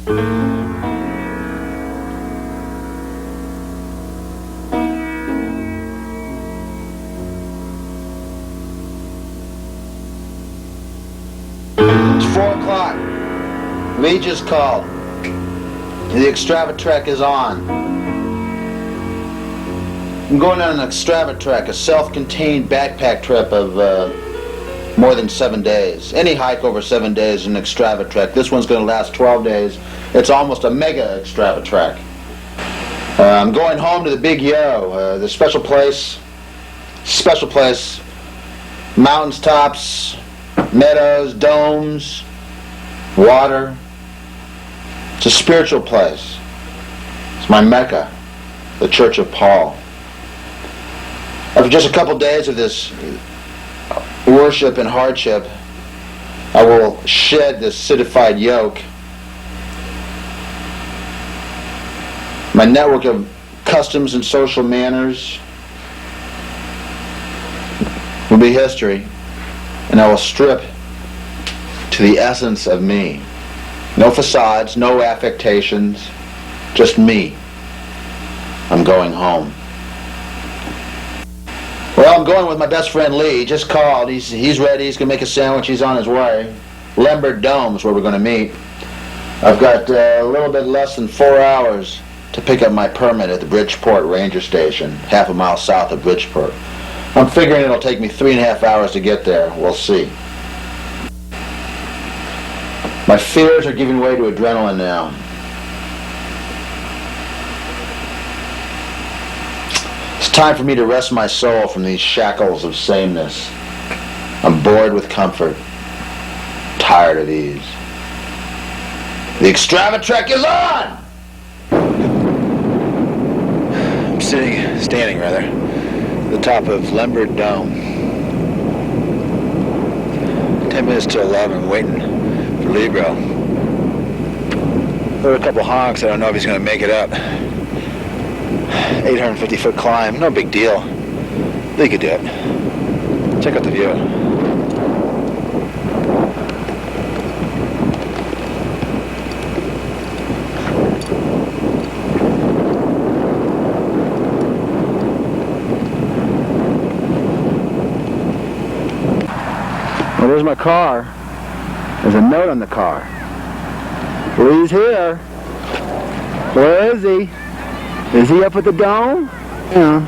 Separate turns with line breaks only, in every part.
It's 4 o'clock. Lee just called. The extravatrek is on. I'm going on an extravatrek, a self-contained backpack trip of more than 7 days. Any hike over 7 days is an extravatrek. This one's going to last 12 days. It's almost a mega extravatrek. I'm going home to the Big Yo, the special place, mountains tops, meadows, domes, water. It's a spiritual place. It's my Mecca, the Church of Paul. After just a couple days of this worship and hardship, I will shed this citified yoke. My network of customs and social manners will be history, and I will strip to the essence of me. No facades, no affectations, just me. I'm going home. Well, I'm going with my best friend Lee. He just called. He's ready. He's going to make a sandwich. He's on his way. Lambert Dome is where we're going to meet. I've got a little bit less than 4 hours to pick up my permit at the Bridgeport Ranger Station, half a mile south of Bridgeport. I'm figuring it'll take me 3.5 hours to get there. We'll see. My fears are giving way to adrenaline now. It's time for me to rest my soul from these shackles of sameness. I'm bored with comfort, tired of ease. The extravatrek is on! I'm standing at the top of Lambert Dome. 10 minutes to 11, waiting for Libro. There are a couple honks. I don't know if he's going to make it up. 850-foot climb, no big deal. They could do it. Check out the view. Well, there's my car. There's a note on the car. Lee's here. Where is he? Is he up at the dome? Yeah.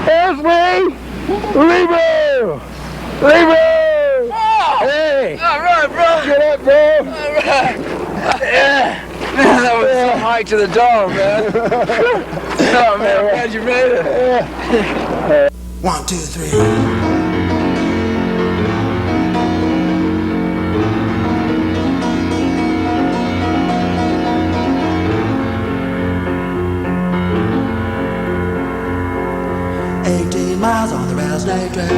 There's Lee! Libro! Libro!
Oh!
Hey!
All right, bro!
Get up, bro!
All right! Yeah! Man, that was some hike to the dome, man. Oh, man, I'm glad you made it.
1, 2, 3. Miles on the rattlesnake trail,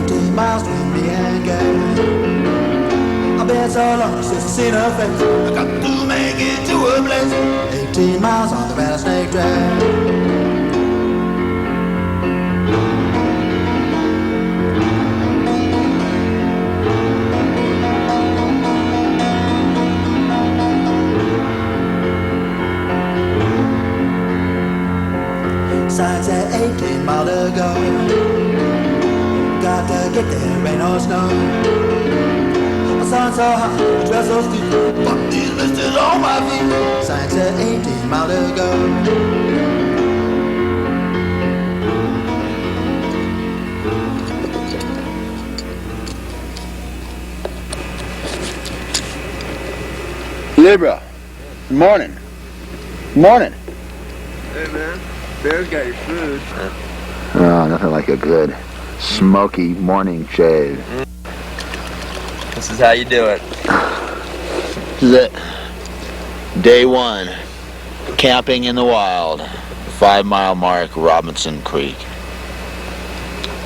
18 miles from me and Gary. I've been so long since I've seen her face. I got to make it to a place. 18 miles on the rattlesnake trail. Sign said 18 miles to go. Got to get there, rain or snow. The sun's so hot, the dress so steep. Fuck these blisters on my feet. Sign said 18 miles to go.
Libra, good morning. Good morning.
Hey, man. Bear's got your food.
Oh, nothing like a good smoky morning shave.
This is how you do it.
This is it. Day 1. Camping in the wild. 5 mile mark, Robinson Creek.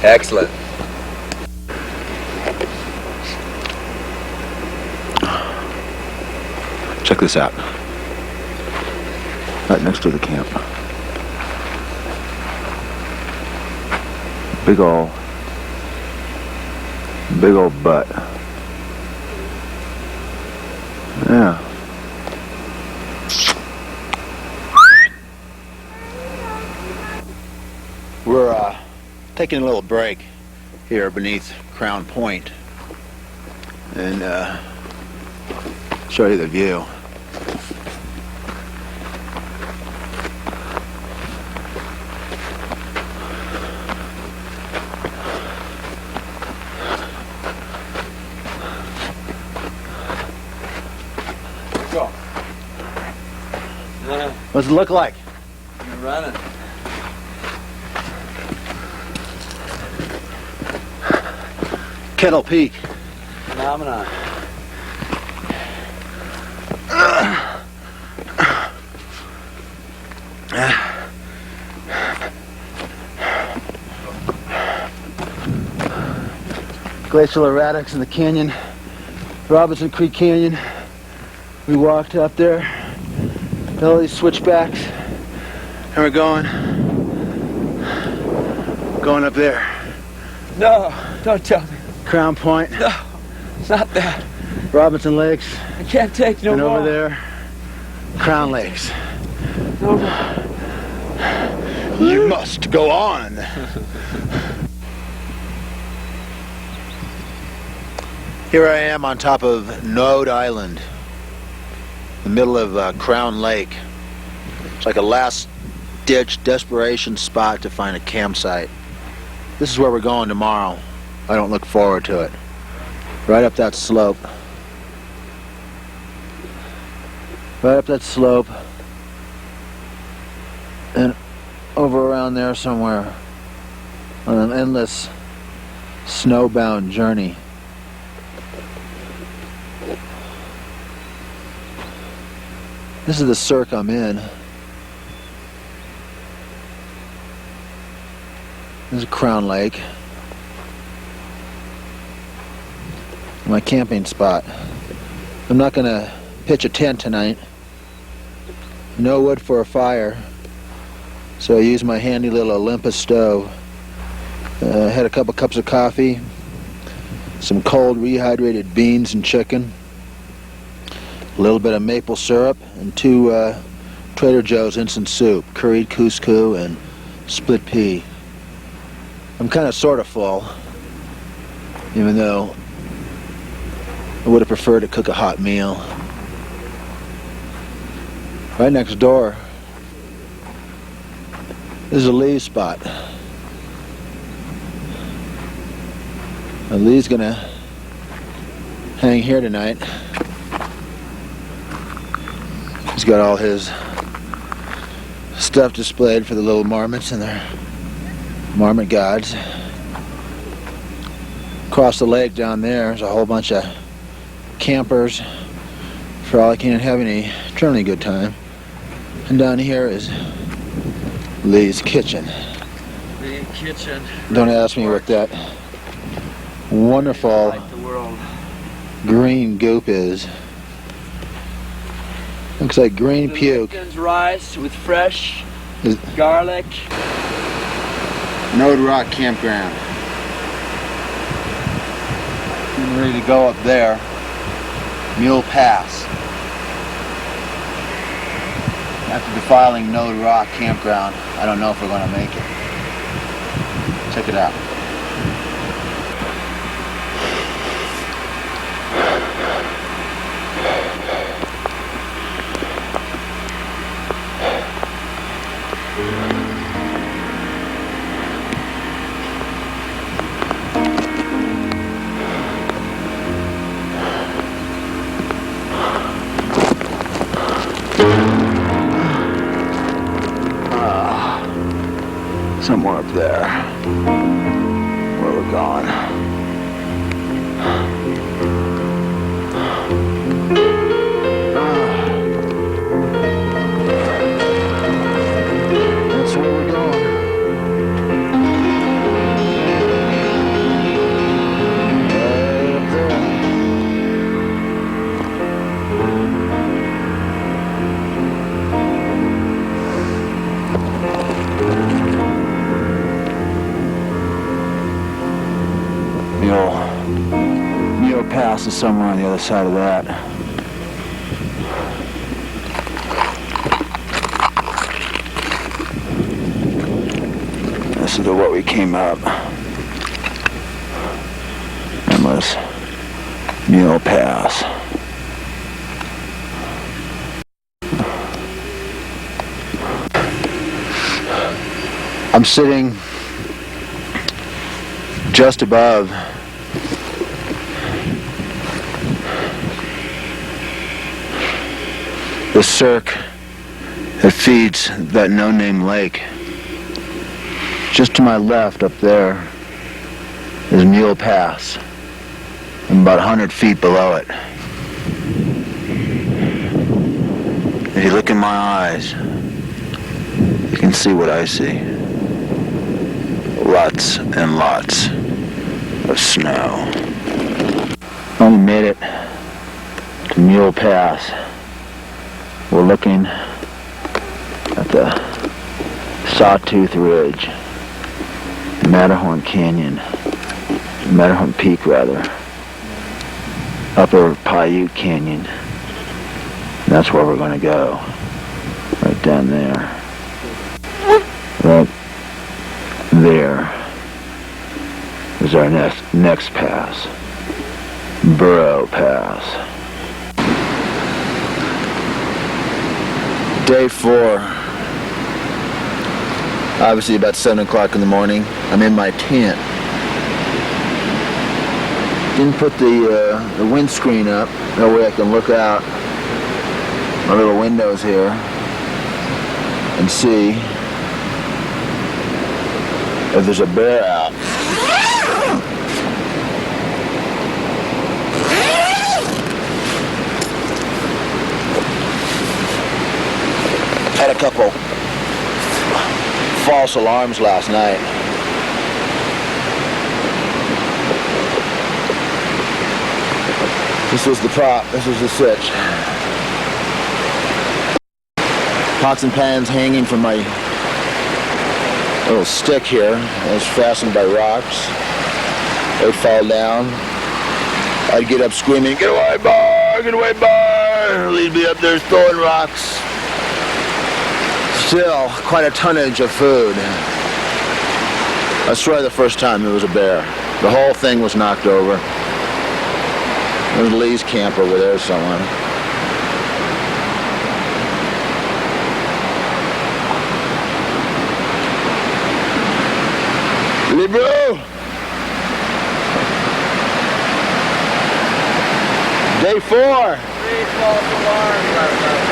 Excellent.
Check this out. Right next to the camp. Big ol'
Big old butt. Yeah.
We're taking a little break here beneath Crown Point and show you the view.
Go.
What's it look like?
You're running.
Kettle Peak.
Phenomenon.
Glacial erratics in the canyon, Robinson Creek Canyon. We walked up there, all these switchbacks, and we're going up there.
No, don't tell me.
Crown Point,
No, it's not that.
Robinson Lakes,
I can't take no
and
more.
over there, Crown Lakes.
No more.
You must go on. Here I am on top of Node Island, the middle of Crown Lake. It's like a last-ditch desperation spot to find a campsite. This is where we're going tomorrow. I don't look forward to it. Right up that slope. Right up that slope. And over around there somewhere on an endless snowbound journey. This is the cirque I'm in. This is Crown Lake. My camping spot. I'm not gonna pitch a tent tonight. No wood for a fire. So I used my handy little Olympus stove. Had a couple cups of coffee, some cold rehydrated beans and chicken, a little bit of maple syrup, and 2 Trader Joe's instant soup, curried couscous and split pea. I'm kind of sort of full, even though I would have preferred to cook a hot meal. Right next door, this is a Lee's spot. Now Lee's gonna hang here tonight. He's got all his stuff displayed for the little marmots and their marmot gods. Across the lake down there's a whole bunch of campers. For all I can't having a eternally good time. And down here is Lee's kitchen.
The kitchen.
Don't ask me what that wonderful
Like the world.
green goop is. Looks like green puke.
Lipton's rice with fresh
Is-
garlic.
Node Rock Campground. I'm ready to go up there. Mule Pass. After defiling Node Rock Campground, I don't know if we're going to make it. Check it out. Somewhere up there, where we're going. That's where we're going. Right up there. The old
pass is somewhere on the other side of that. This is what we came up. And was Mule Pass. I'm sitting just above the cirque that feeds that no-name lake. Just to my left up there is Mule Pass. I'm about 100 feet below it. If you look in my eyes, you can see what I see. Lots and lots of snow. Only made it to Mule Pass. We're looking at the Sawtooth Ridge, Matterhorn Canyon, Matterhorn Peak rather, Upper Paiute Canyon. And that's where we're going to go, right down there. Right there is our next pass, Burrow Pass. Day 4. Obviously about 7 o'clock in the morning. I'm in my tent. Didn't put the windscreen up. That way I can look out my little windows here and see if there's a bear out. Had a couple false alarms last night. This was the prop, this was the switch. Pots and pans hanging from my little stick here. It's fastened by rocks. They'd fall down. I'd get up screaming, "Get away, bar! Get away, bar!" He'd be up there throwing rocks. Still, quite a tonnage of food. I swear the first time it was a bear. The whole thing was knocked over. There's Lee's camp over there somewhere. Lee bro! Day 4!
3 false alarms last night.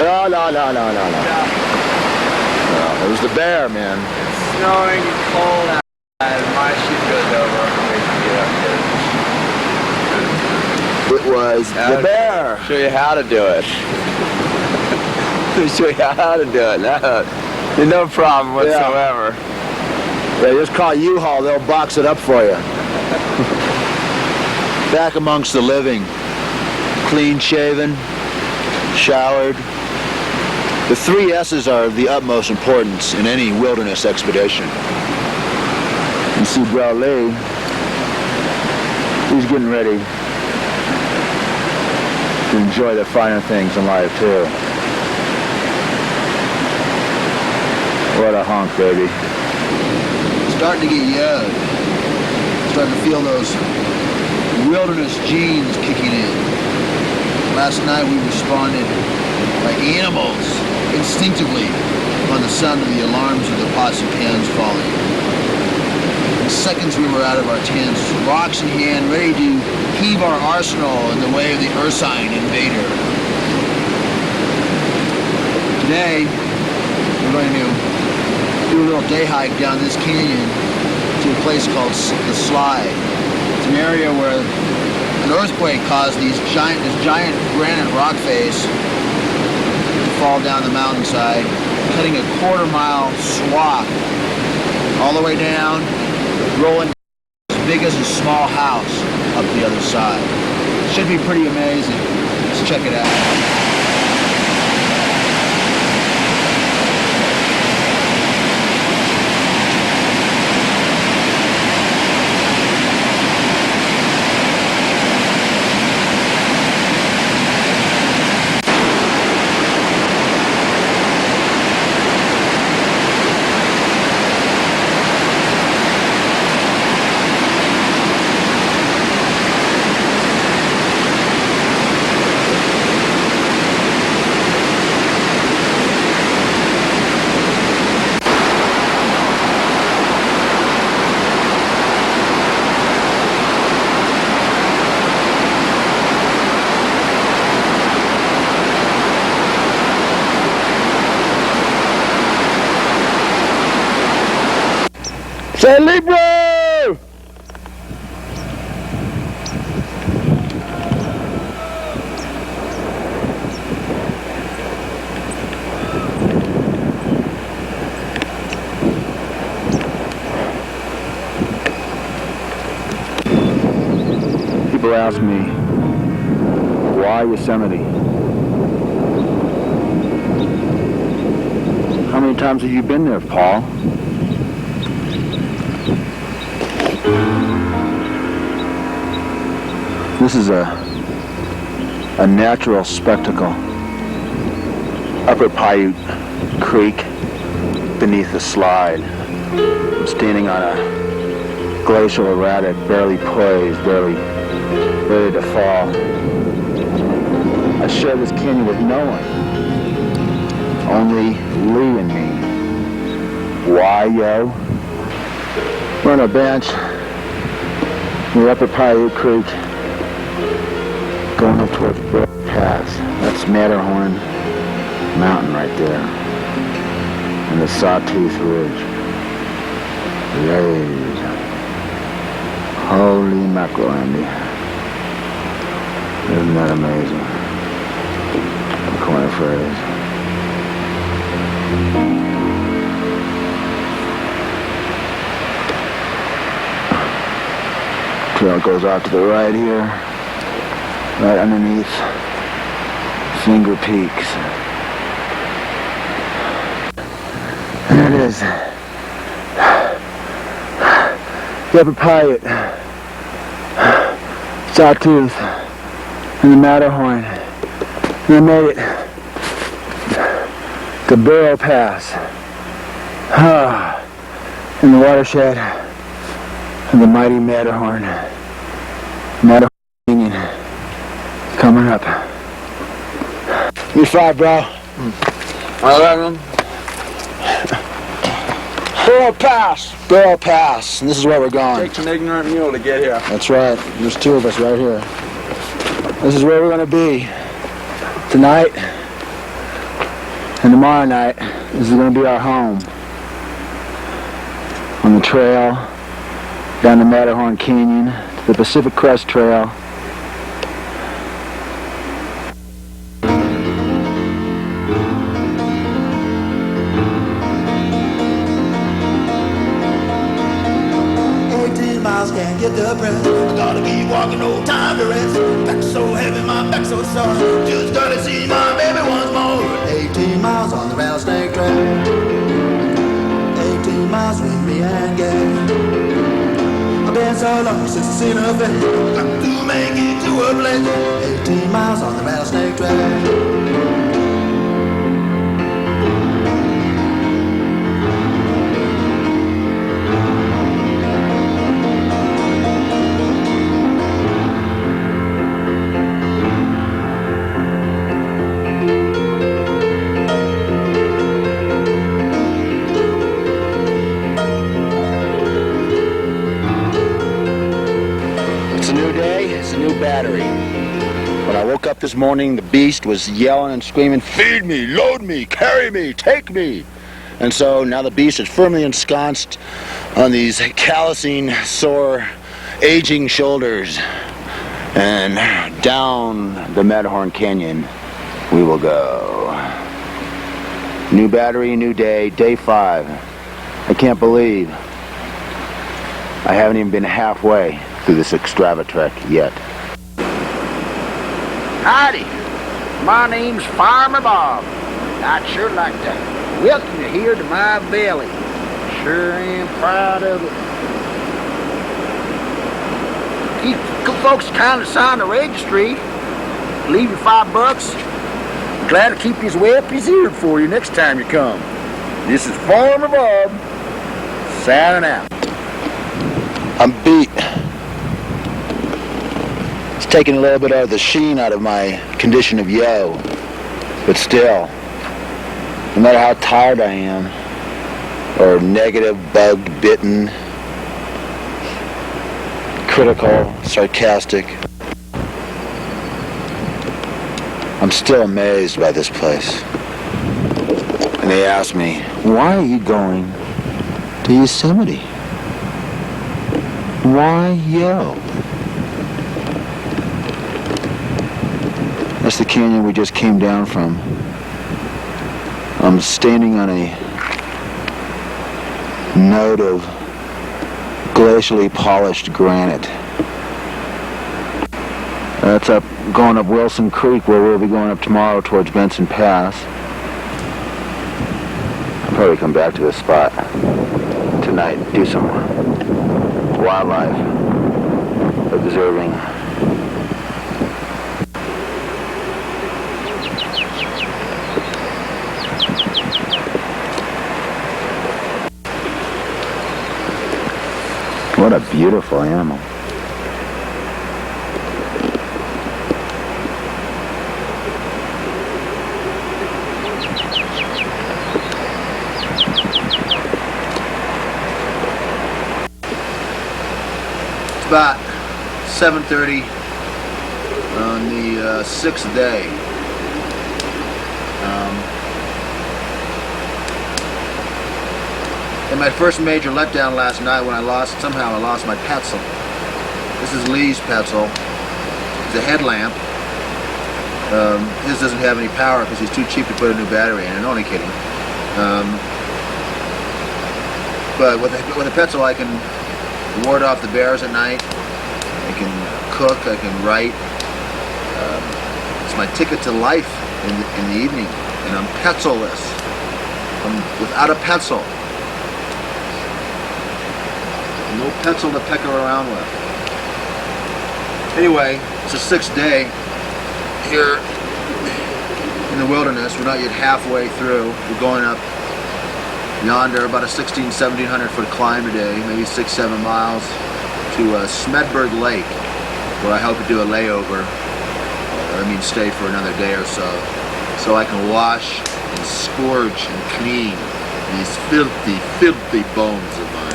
No. It was the bear, man.
It's snowing cold out, and my shit goes over.
It was the bear.
Show you how to do it. Show you how to do it. No problem whatsoever.
Yeah, just call U-Haul. They'll box it up for you. Back amongst the living. Clean shaven, showered. The 3 S's are of the utmost importance in any wilderness expedition. You see Bro Lee, he's getting ready to enjoy the finer things in life too. What a honk, baby.
Starting to get yelled. Starting to feel those wilderness genes kicking in. Last night we responded like animals, instinctively, on the sound of the alarms of the pots and pans falling. In seconds we were out of our tents, rocks in hand, ready to heave our arsenal in the way of the Ursine invader. Today, we're going to do a little day hike down this canyon to a place called the Slide. It's an area where an earthquake caused this giant granite rock face to fall down the mountainside, cutting a quarter-mile swath all the way down, rolling as big as a small house up the other side. Should be pretty amazing. Let's check it out.
Say Libro! People ask me, why Yosemite? How many times have you been there, Paul? This is a natural spectacle. Upper Paiute Creek beneath the slide. I'm standing on a glacial erratic, barely poised, barely ready to fall. I share this canyon with no one. Only Lee and me. Why, yo? We're on a bench near Upper Paiute Creek, going up towards Brook Pass. That's Matterhorn Mountain right there. And the Sawtooth Ridge. Rays. Holy mackerel, Andy. Isn't that amazing? The corner phrase. Trail goes off to the right here, right underneath Finger Peaks. There it is. The Upper Paiute, Sawtooth, and the Matterhorn. And I made it to Burrow Pass. In the watershed of the mighty Matterhorn. Matterhorn Canyon coming up. Give me 5, bro.
11.
Burrow Pass. Burrow Pass. And this is where we're going.
Takes an ignorant mule to get here.
That's right. There's 2 of us right here. This is where we're going to be tonight and tomorrow night. This is going to be our home. On the trail down the Matterhorn Canyon to the Pacific Crest Trail.
Can't get the breath. I gotta keep walking, no time to rest. Back so heavy, my back so sore. Just gotta see my baby once more. 18 miles on the rattlesnake trail. 18 miles with me and Gay. I've been so long since I seen her face. Got to make it to a place. 18 miles on the rattlesnake trail.
Battery. When I woke up this morning, the beast was yelling and screaming, "Feed me, load me, carry me, take me." And so now the beast is firmly ensconced on these callousing, sore, aging shoulders. And down the Matterhorn Canyon we will go. New battery, new day, day 5. I can't believe I haven't even been halfway through this extravatrek yet.
Howdy, my name's Farmer Bob. I'd sure like to welcome you here to my valley. Sure am proud of it. Keep folks kind of sign the registry. Leave you $5. Glad to keep his way up his ear for you next time you come. This is Farmer Bob, signing out.
I'm beat. It's taking a little bit of the sheen out of my condition of yo. But still, no matter how tired I am, or negative, bugged, bitten, critical, sarcastic, I'm still amazed by this place. And they ask me, why are you going to Yosemite? Why, yo. That's the canyon we just came down from. I'm standing on a node of glacially polished granite. That's up, going up Wilson Creek, where we'll be going up tomorrow towards Benson Pass. I'll probably come back to this spot tonight, do some wildlife observing. What a beautiful animal.
It's about 7:30 on the 6th day. And my first major letdown last night when somehow I lost my Petzl. This is Lee's Petzl. It's a headlamp. His doesn't have any power because he's too cheap to put a new battery in. I'm only kidding. But with a Petzl I can ward off the bears at night. I can cook. I can write. It's my ticket to life in the evening. And I'm Petzl-less. I'm without a Petzl. No Petzl to peck around with. Anyway, it's the 6th day here in the wilderness. We're not yet halfway through. We're going up yonder, about a 1,700 foot climb today, maybe 6-7 miles, to Smedberg Lake, where I hope to do a layover, stay for another day or so I can wash and scourge and clean these filthy, filthy bones of mine.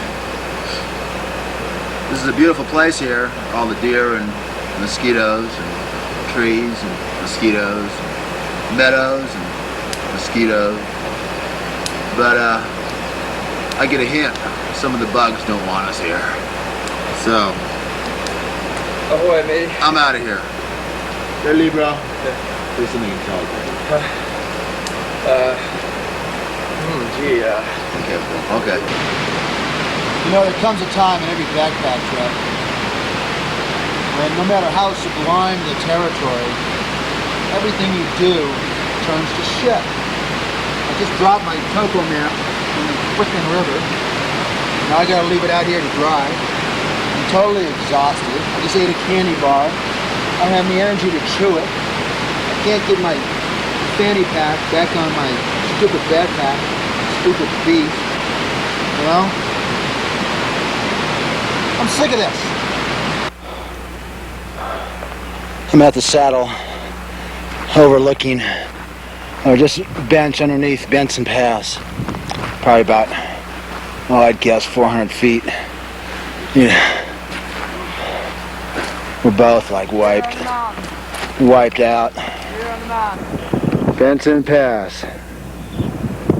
This is a beautiful place here, all the deer and mosquitoes and trees and mosquitoes, and meadows and mosquitoes. But I get a hint, some of the bugs don't want us here. So,
Ahoy, mate.
I'm out of here. Hey, Lee, bro. There's something you can tell Okay.
You know, there comes a time in every backpack trip when no matter how sublime the territory, everything you do turns to shit. I just dropped my topo map in the frickin' river. Now I gotta leave it out here to dry. I'm totally exhausted. I just ate a candy bar. I don't have any energy to chew it. I can't get my fanny pack back on my stupid backpack, stupid beef. You know? I'm sick of this. I'm at the saddle, overlooking, or just bench underneath Benson Pass. Probably about, I'd guess 400 feet. Yeah. We're both like wiped out. Benson Pass.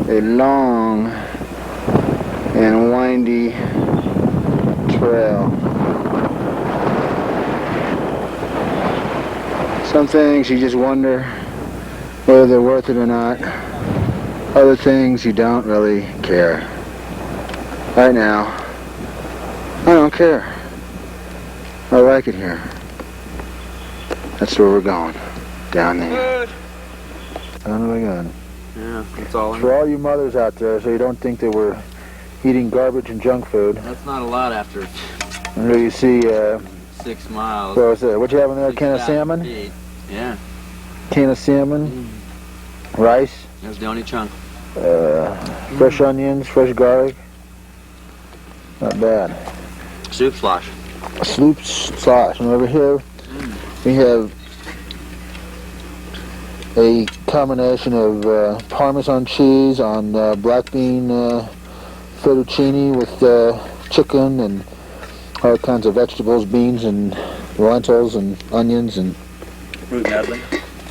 A long and windy trail. Some things you just wonder whether they're worth it or not. Other things you don't really care. Right now, I don't care. I like it here. That's where we're going. Down there. Down the way going.
Yeah, that's all.
For all you mothers out there, so you don't think that we're eating garbage and junk food.
That's not a lot after
And here you see,
6 miles.
what was that? What you have in there? A can of salmon?
Feet. Yeah,
Can of salmon, rice,
that's the only chunk.
fresh onions, fresh garlic. Not bad.
Soup slosh.
Sloop sauce. And over here, we have a combination of Parmesan cheese on black bean fettuccine with chicken and all kinds of vegetables, beans and lentils and onions and
Fruit medley.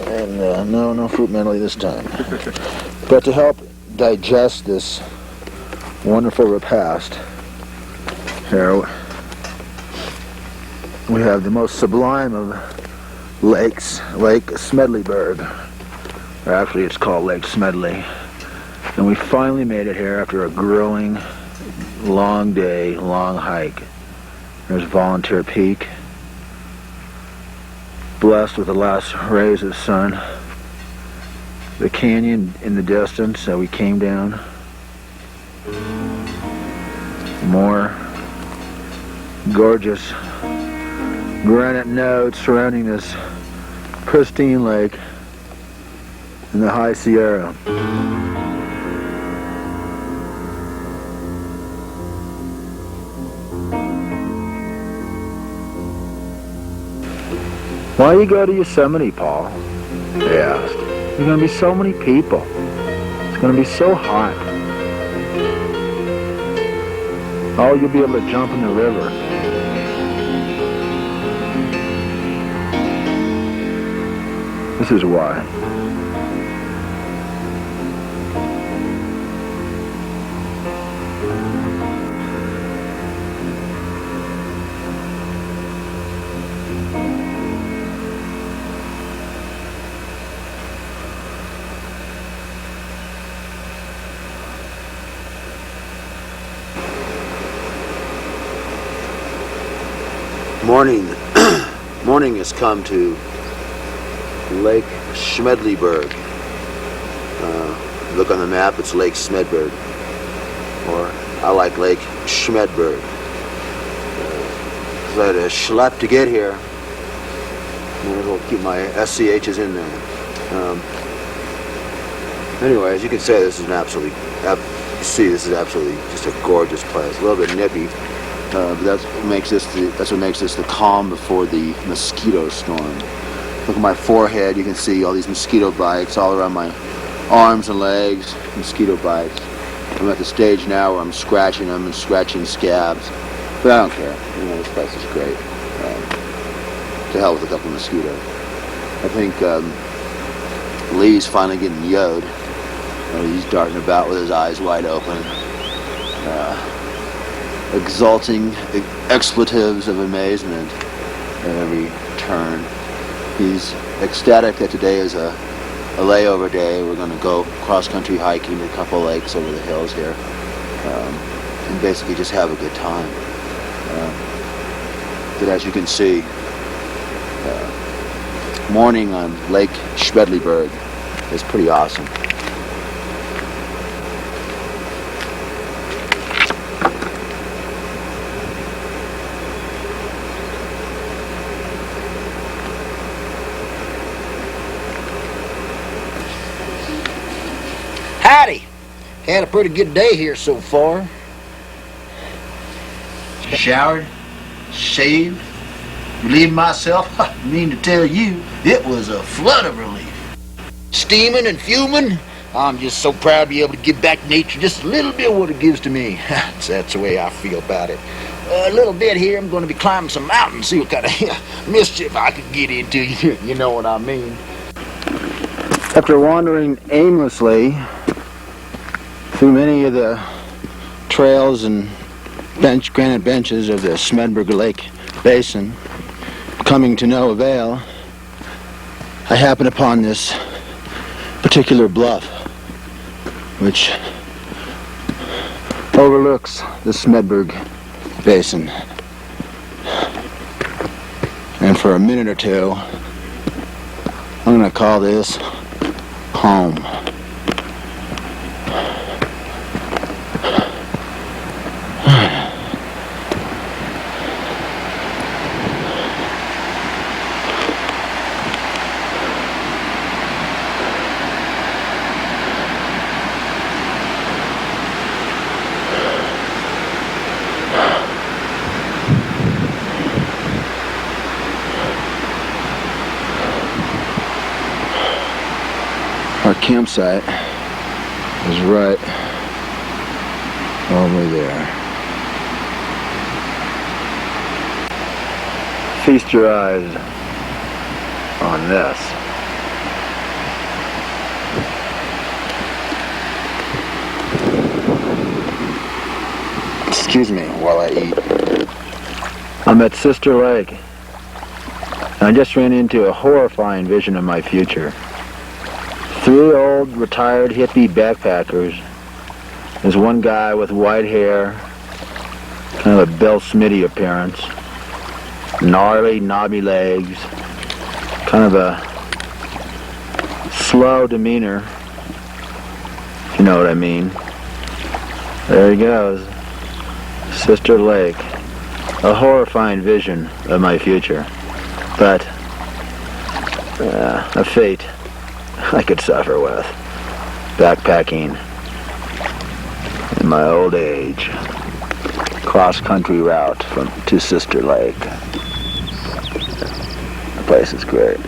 and no fruit medley this time. But to help digest this wonderful repast, here we have the most sublime of lakes, Lake Smedleyburg. Or actually it's called Lake Smedley. And we finally made it here after a grueling, long day, long hike. There's Volunteer Peak, blessed with the last rays of the sun. The canyon in the distance that we came down. More gorgeous granite nodes surrounding this pristine lake in the High Sierra. Why you go to Yosemite, Paul? They asked. There's going to be so many people. It's going to be so hot. Oh, you'll be able to jump in the river. This is why.
Morning has come to Lake Smedleyburg. Look on the map, it's Lake Smedberg, or I like Lake Schmedberg. I had a schlep to get here. Might as well keep my SCHs in there. Anyway, as you can say, this is an absolutely just a gorgeous place. A little bit nippy. But that's what makes this the calm before the mosquito storm. Look at my forehead. You can see all these mosquito bites all around my arms and legs. Mosquito bites. I'm at the stage now where I'm scratching them and scratching scabs, but I don't care. You know, this place is great. To hell with a couple of mosquitoes. I think Lee's finally getting yod. He's darting about with his eyes wide open. Exulting expletives of amazement at every turn. He's ecstatic that today is a layover day. We're going to go cross-country hiking to a couple lakes over the hills here and basically just have a good time. But as you can see, morning on Lake Smedleyburg is pretty awesome.
Howdy! Had a pretty good day here so far.
Showered, shaved, relieved myself. I mean to tell you, it was a flood of relief.
Steaming and fuming. I'm just so proud to be able to give back nature just a little bit of what it gives to me. That's the way I feel about it. A little bit here, I'm going to be climbing some mountains, see what kind of mischief I could get into. You know what I mean.
After wandering aimlessly through many of the trails and granite benches of the Smedberg Lake Basin, coming to no avail, I happened upon this particular bluff, which overlooks the Smedberg Basin. And for a minute or two, I'm going to call this home. Our campsite is right over there. Feast your eyes on this. Excuse me while I eat. I'm at Sister Lake I just ran into a horrifying vision of my future. 3 old retired hippie backpackers. There's one guy with white hair, kind of a Bill Smitty appearance, gnarly, knobby legs, kind of a slow demeanor, if you know what I mean. There he goes. Sister Lake. A horrifying vision of my future. But a fate I could suffer with. Backpacking in my old age. Cross-country route to Sister Lake. The place is great.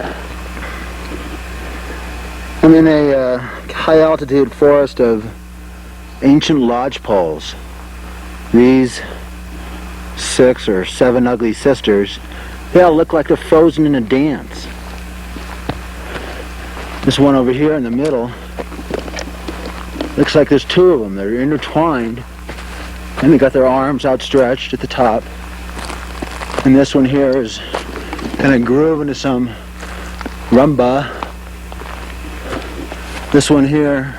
I'm in a high-altitude forest of ancient lodgepoles. These 6 or 7 ugly sisters, they all look like they're frozen in a dance. This one over here in the middle looks like there's 2 of them. They're intertwined, and they got their arms outstretched at the top. And this one here is kind of grooving to some rumba. This one here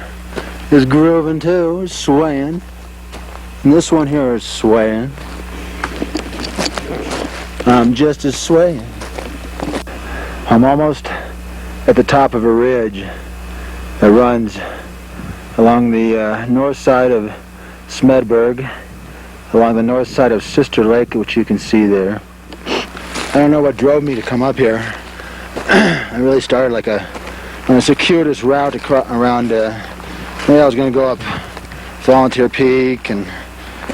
is grooving too, is swaying. And this one here is swaying. I'm just as swaying. I'm almost at the top of a ridge that runs along the north side of Smedberg, along the north side of Sister Lake, which you can see there. I don't know what drove me to come up here. I really started on a circuitous route around, maybe I was going to go up Volunteer Peak, and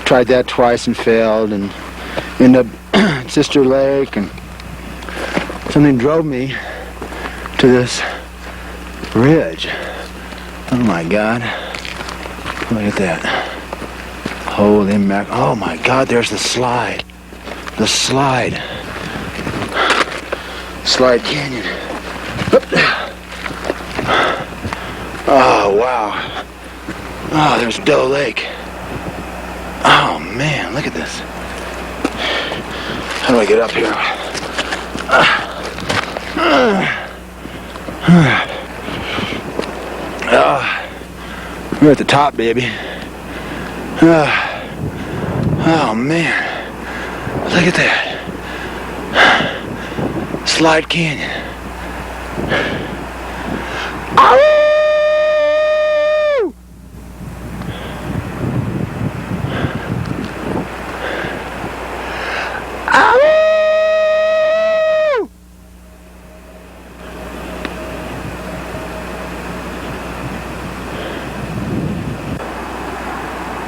tried that twice and failed, and ended up Sister Lake, and something drove me to this ridge. Oh my God. Look at that. Holy mac. Oh my God, there's the slide. The slide. Slide Canyon. Oh wow. Oh, there's Doe Lake. Oh man, look at this. How do I get up here? We're at the top, baby. Oh man, look at that. Slide Canyon. Ow!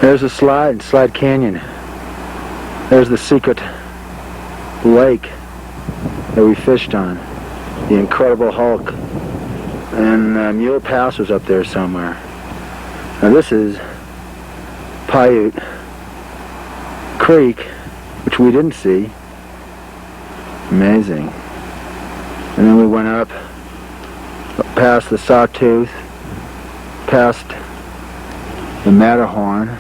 There's the Slide Canyon. There's the secret lake that we fished on. The Incredible Hulk. And Mule Pass was up there somewhere. Now this is Paiute Creek, which we didn't see. Amazing. And then we went up past the Sawtooth, past the Matterhorn.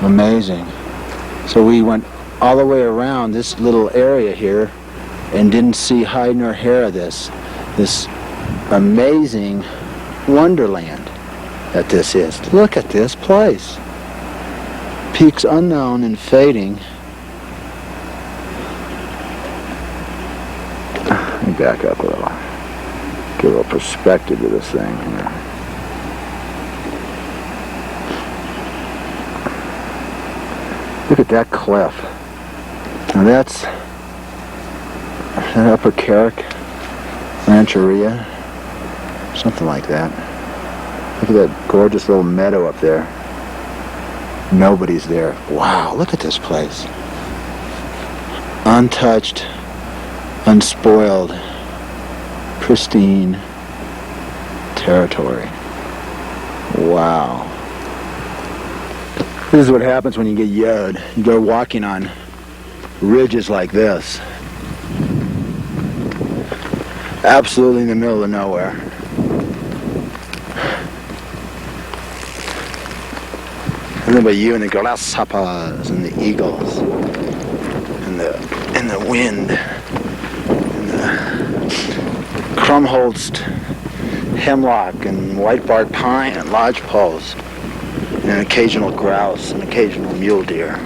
Amazing. So we went all the way around this little area here and didn't see hide nor hair of this amazing wonderland that this is. Look at this place. Peaks unknown and fading. Let me back up a little. Give a little perspective to this thing here. Look at that cliff. Now that's that Upper Carrick Rancheria, something like that. Look at that gorgeous little meadow up there. Nobody's there. Wow, look at this place. Untouched, unspoiled, pristine territory. Wow. This is what happens when you get yod. You go walking on ridges like this. Absolutely in the middle of nowhere. I don't know about you and the grasshoppers and the eagles. and the wind and the crumholst hemlock and whitebark pine and lodgepoles and an occasional grouse and occasional mule deer.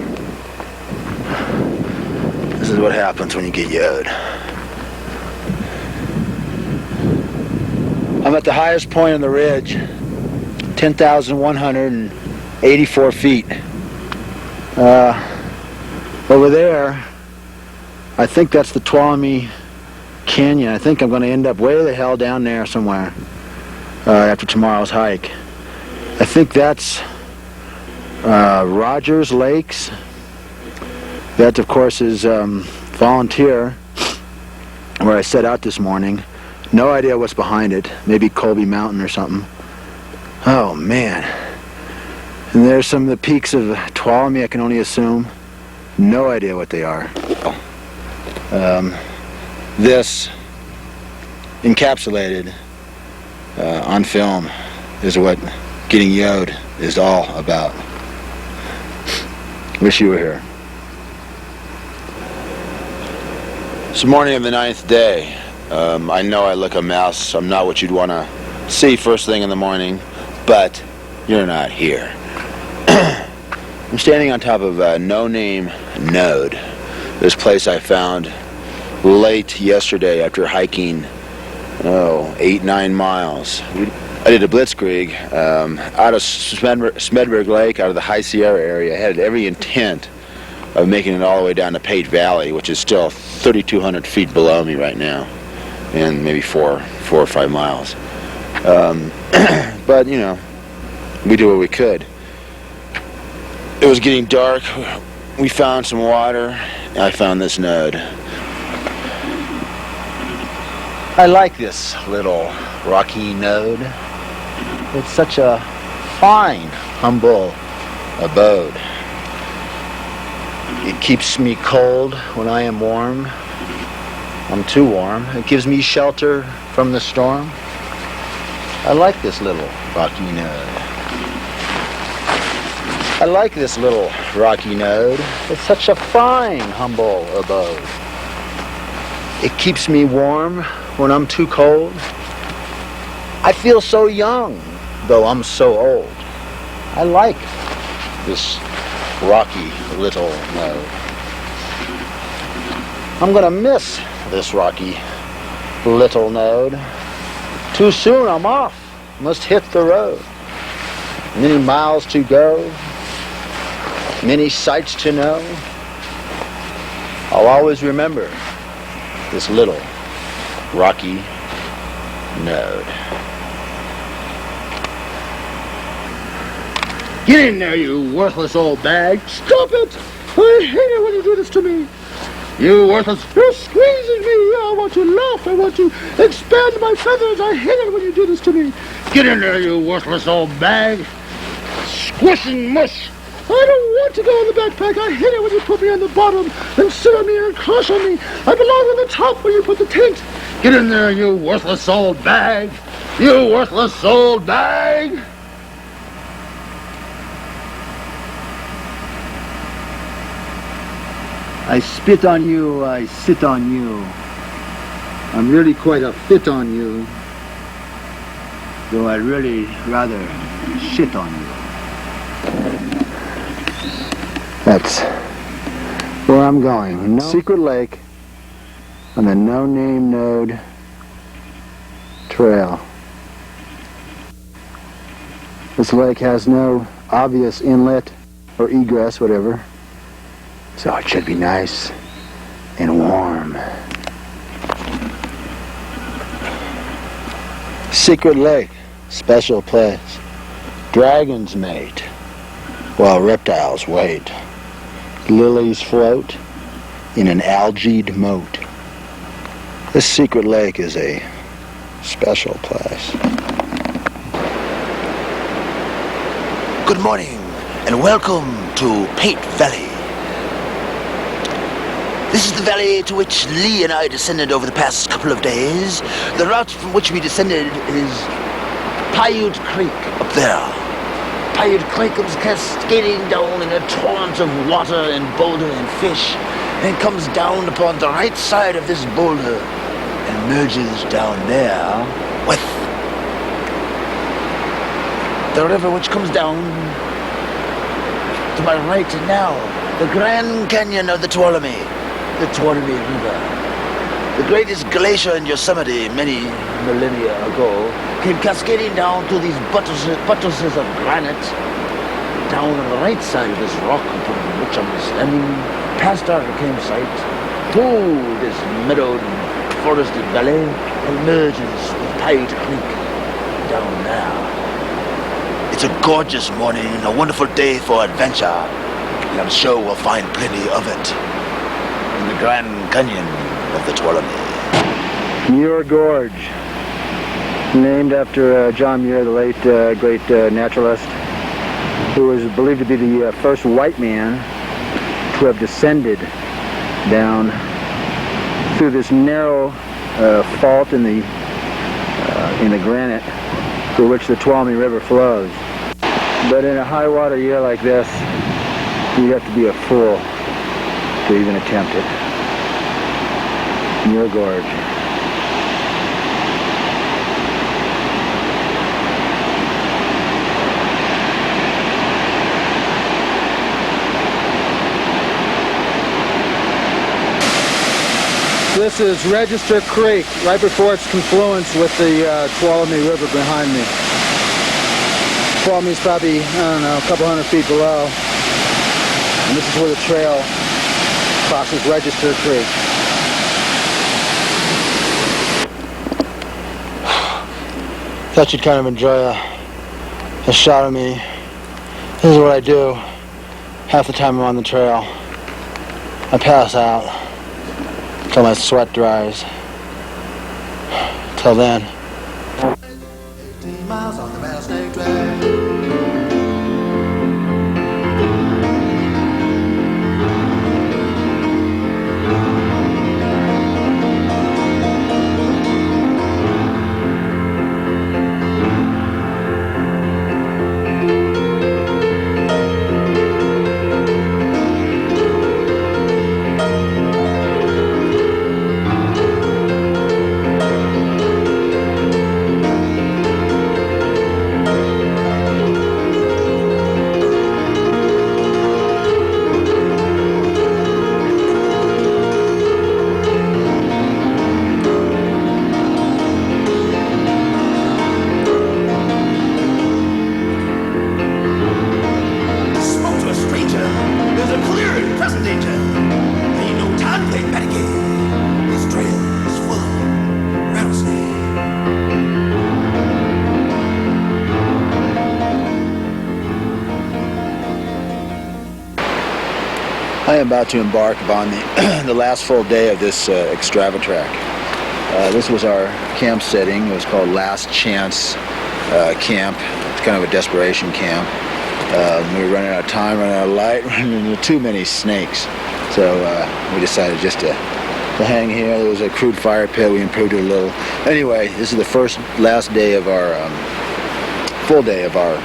This is what happens when you get yod. I'm at the highest point on the ridge, 10,184 feet. Over there, I think that's the Tuolomne Canyon. I think I'm going to end up way the hell down there somewhere after tomorrow's hike. I think that's Rogers Lakes. That, of course, is Volunteer, where I set out this morning. No idea what's behind it. Maybe Colby Mountain or something. Oh, man. And there's some of the peaks of Tuolomne, I can only assume. No idea what they are. This, encapsulated on film, is what getting yod is all about. Wish you were here. It's the morning of the 9th day. I know I look a mess. I'm not what you'd want to see first thing in the morning, but you're not here. I'm standing on top of a no-name node. This place I found late yesterday after hiking, 8-9 miles. I did a blitzkrieg out of Smedberg Lake, out of the High Sierra area. I had every intent of making it all the way down to Pate Valley, which is still 3,200 feet below me right now, and maybe 4 or 5 miles. But, you know, we do what we could. It was getting dark. We found some water. I found this node. I like this little rocky node. It's such a fine, humble abode. It keeps me cold when I am warm. I'm too warm. It gives me shelter from the storm. I like this little rocky node. I like this little rocky node. It's such a fine, humble abode. It keeps me warm when I'm too cold. I feel so young, though I'm so old. I like this rocky little node. I'm gonna miss this rocky little node. Too soon I'm off. Must hit the road. Many miles to go. Many sights to know. I'll always remember this little rocky node. Get in there, you worthless old bag. Stop it! I hate it when you do this to me. You worthless, you're squeezing me. I want to laugh. I want to expand my feathers. I hate it when you do this to me. Get in there, you worthless old bag. Squishing mush. I don't want to go in the backpack. I hate it when you put me on the bottom and sit on me and crush on me. I belong on the top where you put the tent. Get in there, you worthless old bag. You worthless old bag. I spit on you, I sit on you. I'm really quite a fit on you, though I'd really rather shit on you. That's where I'm going. No Secret Lake on the no-name node trail. This lake has no obvious inlet or egress, whatever. So it should be nice and warm. Secret Lake, special place. Dragons mate, while reptiles wait. Lilies float in an algaed moat. This secret lake is a special place.
Good morning and welcome to Pate Valley. This is the valley to which Lee and I descended over the past couple of days. The route from which we descended is Paiute Creek up there. Paiute Creek comes cascading down in a torrent of water and boulder and fish.
and comes down upon the right side of this boulder and merges down there with the river which comes down to my right now, the Grand Canyon of the Tuolomne River. The greatest glacier in Yosemite many millennia ago came cascading down to these buttresses of granite down on the right side of this rock upon which I'm standing, past our campsite, through this meadowed, forested valley, and merges with Tide Creek down there. It's a gorgeous morning and a wonderful day for adventure, and I'm sure we'll find plenty of it in the Grand Canyon of the Tuolomne.
Muir Gorge, named after John Muir, the late great naturalist, who was believed to be the first white man to have descended down through this narrow fault in the granite through which the Tuolomne River flows. But in a high water year like this, you'd have to be a fool to even attempt it. Muir Gorge.
This is Register Creek, right before its confluence with the Tuolomne River behind me. Tuolomne is probably, I don't know, a couple hundred feet below. And this is where the trail crosses Register Creek. Thought you'd kind of enjoy a shot of me. This is what I do half the time I'm on the trail. I pass out until my sweat dries. Till then.
18 miles on the rattlesnake track.
I am about to embark upon the last full day of this extravatrek. This was our camp setting. It was called Last Chance Camp. It's kind of a desperation camp. We were running out of time, running out of light, running into too many snakes. So we decided just to hang here. There was a crude fire pit. We improved it a little. Anyway, this is the last day of our full day of our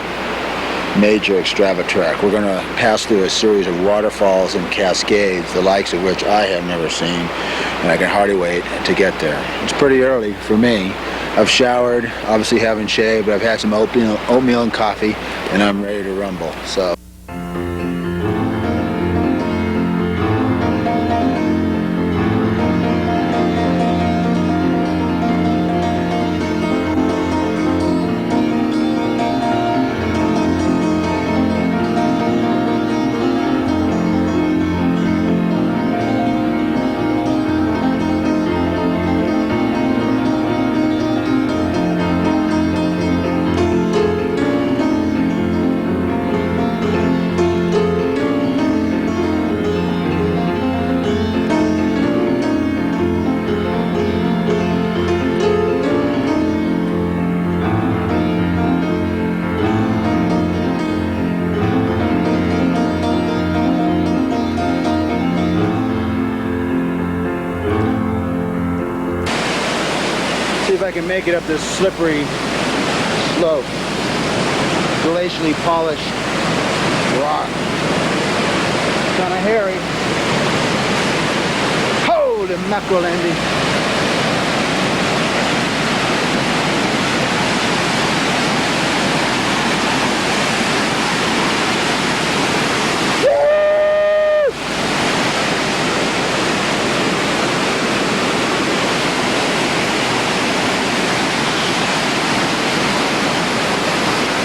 major extravatrek. We're going to pass through a series of waterfalls and cascades, the likes of which I have never seen, and I can hardly wait to get there. It's pretty early for me. I've showered, obviously haven't shaved, but I've had some oatmeal and coffee, and I'm ready to rumble. So.
See if I can make it up this slippery slope. Glacially polished rock. Kind of hairy. mackerel, Andy.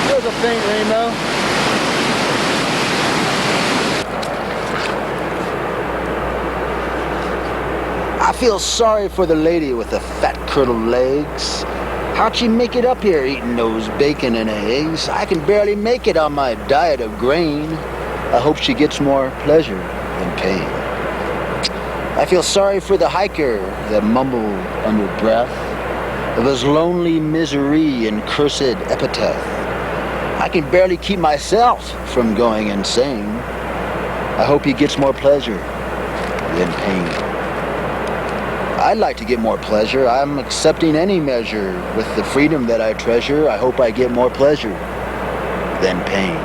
There's a faint rainbow. I feel sorry for the lady with the fat curdled legs. How'd she make it up here eating those bacon and eggs? I can barely make it on my diet of grain. I hope she gets more pleasure than pain. I feel sorry for the hiker that mumbled under breath of his lonely misery and cursed epitaph. I can barely keep myself from going insane. I hope he gets more pleasure than pain. I'd like to get more pleasure. I'm accepting any measure with the freedom that I treasure. I hope I get more pleasure than pain.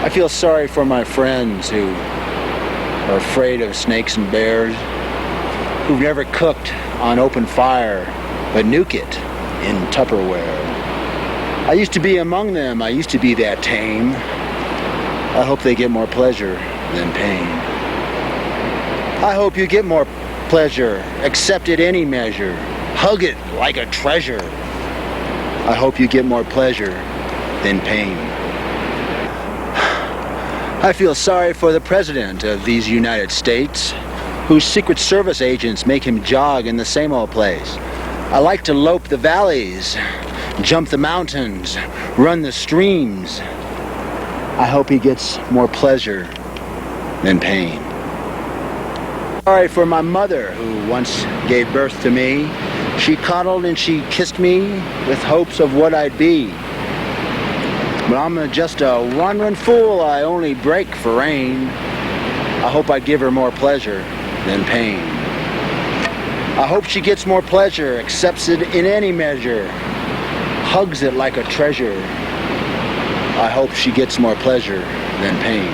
I feel sorry for my friends who are afraid of snakes and bears, who've never cooked on open fire, but nuke it in Tupperware. I used to be among them. I used to be that tame. I hope they get more pleasure than pain. I hope you get more pleasure, accept it any measure, hug it like a treasure. I hope you get more pleasure than pain. I feel sorry for the president of these United States, whose Secret Service agents make him jog in the same old place. I like to lope the valleys, jump the mountains, run the streams. I hope he gets more pleasure than pain. Sorry for my mother, who once gave birth to me. She coddled and she kissed me with hopes of what I'd be. But I'm just a wandering fool. I only break for rain. I hope I give her more pleasure than pain. I hope she gets more pleasure, accepts it in any measure, hugs it like a treasure. I hope she gets more pleasure than pain.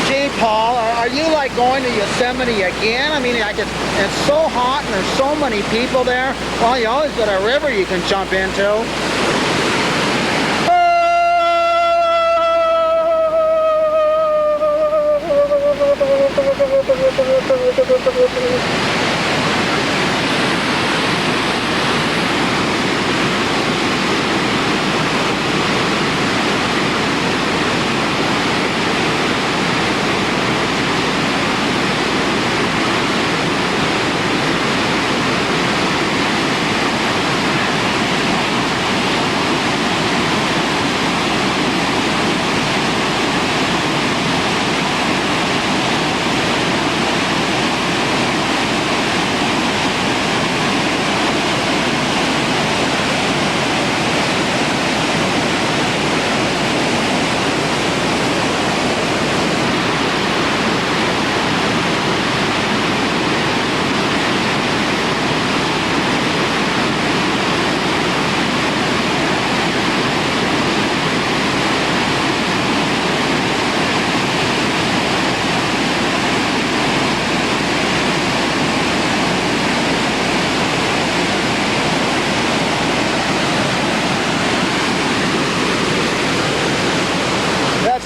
Gee, Paul, are you like going to Yosemite again? I mean, it's so hot and there's so many people there. Well, you always got a river you can jump into.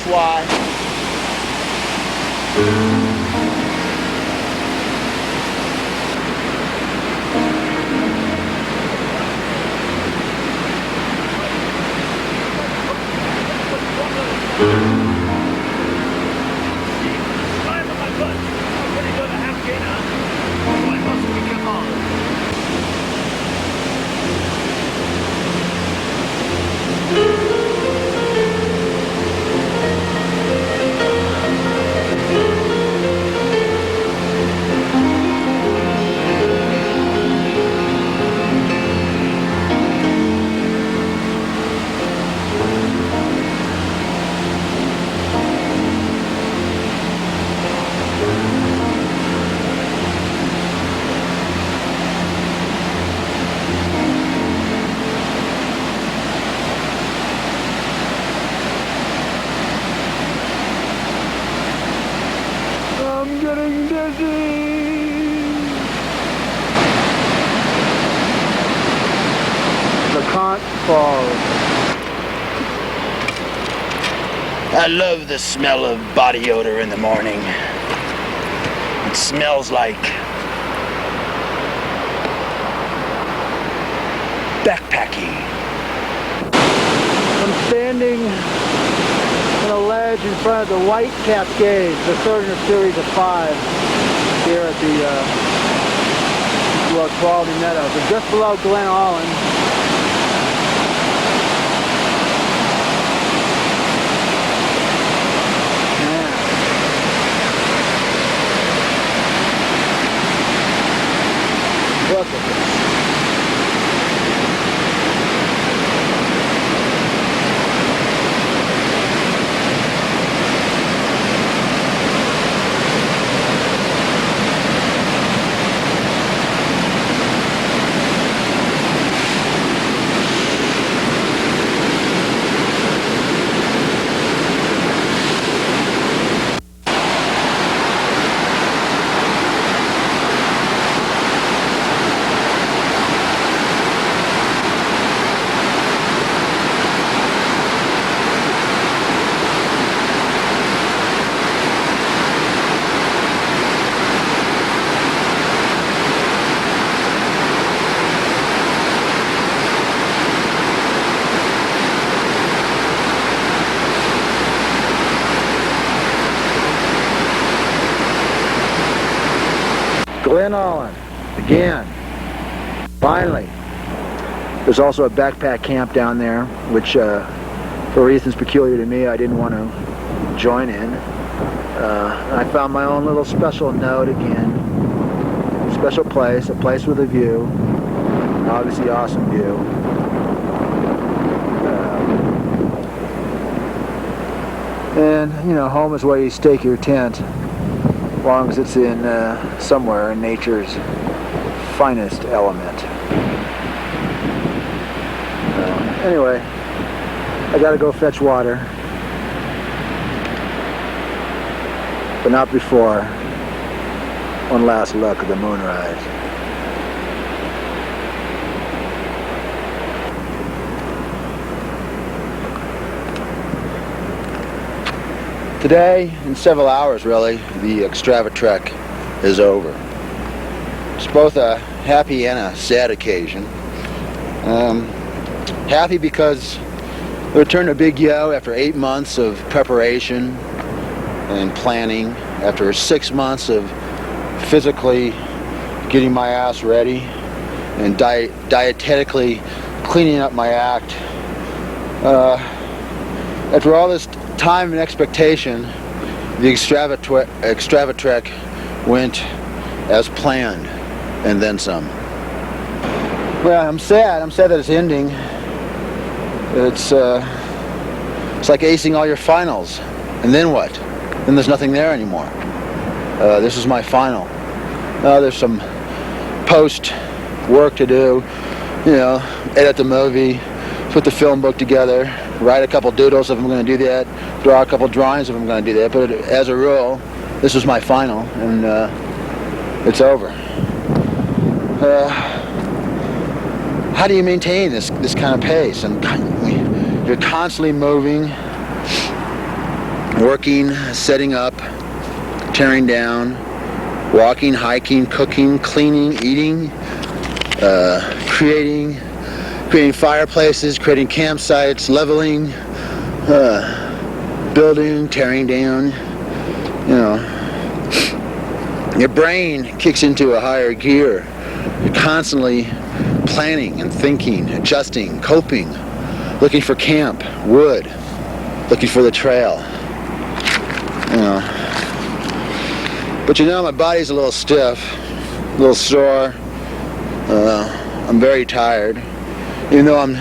Why?
getting dizzy. LeConte Falls.
I love the smell of body odor in the morning. It smells like backpacking.
I'm standing on a ledge in front of the White Cascades, the third in a series of 5 here at the Tuolomne Meadows. So just below Glen Allen. Look at this. Glen Allen, again, finally. There's also a backpack camp down there, which for reasons peculiar to me, I didn't want to join in. I found my own little special note again. Special place, a place with a view, obviously awesome view. And, you know, home is where you stake your tent. As long as it's in somewhere in nature's finest element. Anyway, I gotta go fetch water, but not before one last look at the moonrise. Today, in several hours really, the extravatrek is over. It's both a happy and a sad occasion. Happy because we returned to Big Yo after 8 months of preparation and planning, after 6 months of physically getting my ass ready and dietetically cleaning up my act. After all this time and expectation, the extravatrek went as planned, and then some. Well, I'm sad that it's ending. It's like acing all your finals, and then what? Then there's nothing there anymore. This is my final. There's some post work to do, you know, edit the movie, put the film book together, write a couple doodles if I'm going to do that, draw a couple drawings if I'm going to do that, but as a rule, this was my final, and it's over. How do you maintain this kind of pace? And you're constantly moving, working, setting up, tearing down, walking, hiking, cooking, cleaning, eating, creating fireplaces, creating campsites, leveling, building, tearing down. You know, your brain kicks into a higher gear. You're constantly planning and thinking, adjusting, coping, looking for camp, wood, looking for the trail. You know. But you know, my body's a little stiff, a little sore. I'm very tired. Even though I'm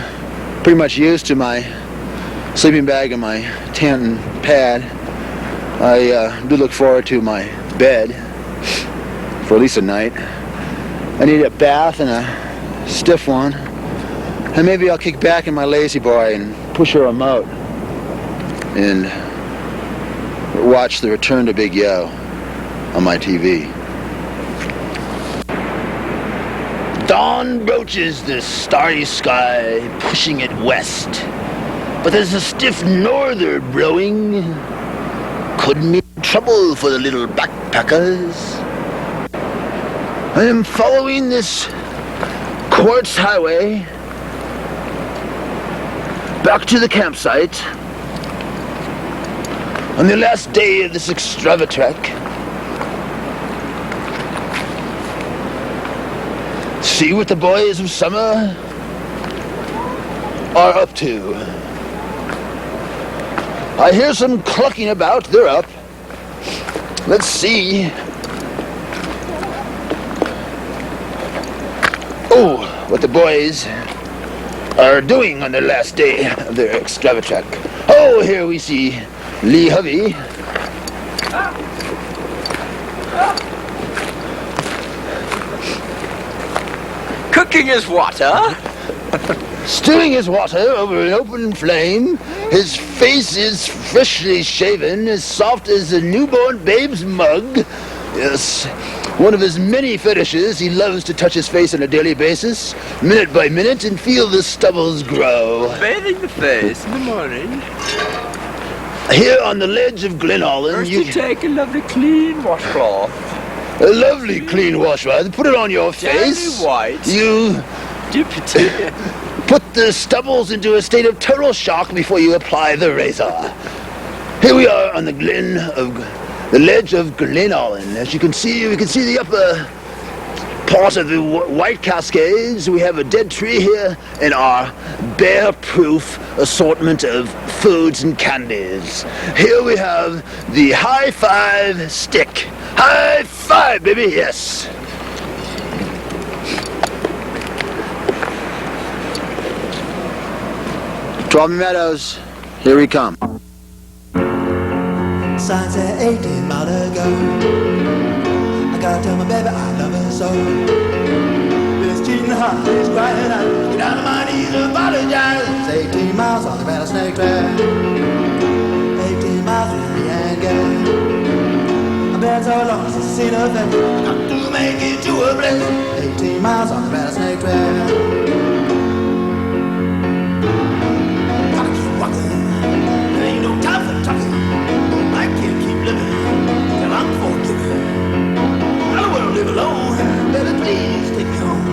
pretty much used to my sleeping bag and my tent and pad, I do look forward to my bed for at least a night. I need a bath and a stiff one, and maybe I'll kick back in my lazy boy and push a remote and watch the return to Big Yo.
on my TV.
Dawn broaches the starry sky, pushing it west. But there's a stiff norther blowing. Could mean trouble for the little backpackers. I am following this quartz highway back to the campsite on the last day of this extravatrek. See what the boys of summer are up to. I hear some clucking about. They're up. Let's see. Oh, what the boys are doing on their last day of their extravatrek. Oh, here we see Lee Hovey.
Cooking his water.
Stewing his water over an open flame. His face is freshly shaven, as soft as a newborn babe's mug. Yes, one of his many fetishes. He loves to touch his face on a daily basis, minute by minute, and feel the stubbles grow.
Bathing the face in the morning.
Here on the ledge of Glenallen,
First you take a lovely clean washcloth.
A lovely clean washcloth. Put it on your face.
Tiny white.
You
dip it in.
Put the stubbles into a state of total shock before you apply the razor. Here we are on the ledge of Glenallen. As you can see, we can see the upper part of the White Cascades. We have a dead tree here and our bear-proof assortment of foods and candies. Here we have the high five stick. High five, baby, yes.
Tuolomne Meadows, here we come.
Sign said 18 miles ago. I gotta tell my baby I love her so. This cheating heart is crying out. Get down on my knees and apologize. It's 18 miles on the rattlesnake trail. 18 miles with me and girl. I've been so long since I've seen her face. Got to make it to a place. 18 miles on the rattlesnake trail. Live alone, baby, please take me home.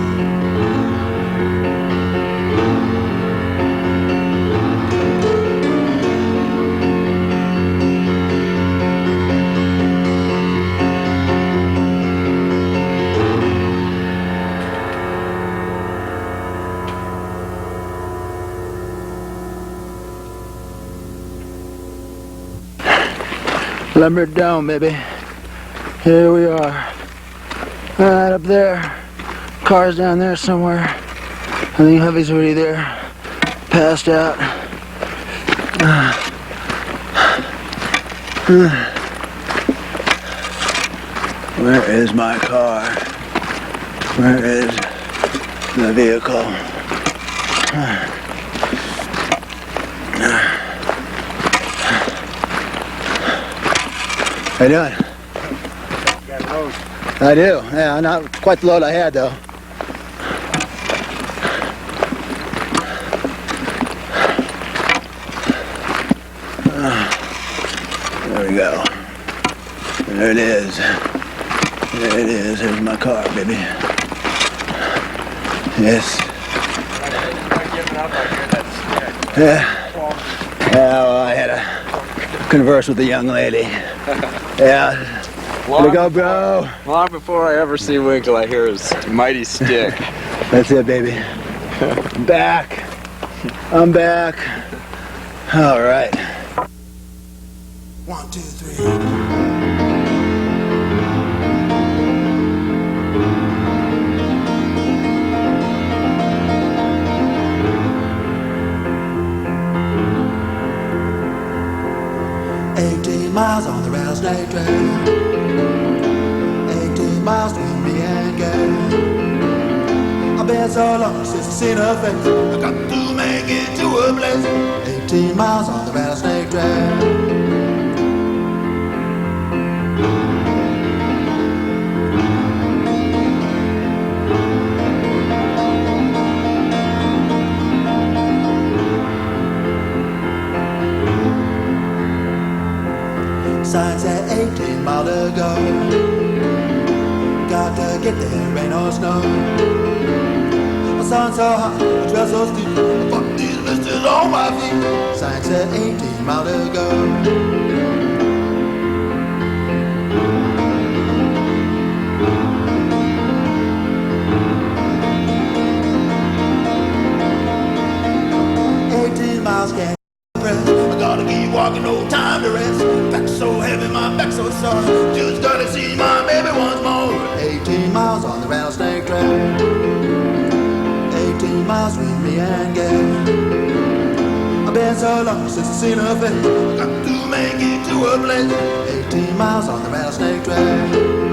Lumbered down, baby. Here we are. Right up there. Car's down there somewhere. I think Hovey's already there. Passed out. Where is my car? Where is the vehicle? How you doing? I do. Yeah, not quite the load I had though. There we go. There it is. There it is. There's my car, baby. Yes. Yeah. Yeah, well, I had to converse with the young lady. Yeah. Way to go, bro.
Long before I ever see Winkle, I hear his mighty stick.
That's it, baby. I'm back. I'm back. All right.
1, 2, 3. Miles on the rattlesnake trail. 18 miles with me and girl. I've been so long since I've seen her face. I got to make it to a place. 18 miles on the rattlesnake trail. 18 miles to go. Got to get there, rain or snow. The sun's so hot, the dress so steep. Fuck these blisters on my feet. Sign said 18 miles to go. Miles can't press. I gotta keep walking, no time to rest. Back so heavy, my back so sore. Just gotta see my baby once more. 18 miles on the rattlesnake trail. 18 miles with me and Gail. I've been so long since I seen her face. Got to make it to a place. 18 miles on the rattlesnake trail.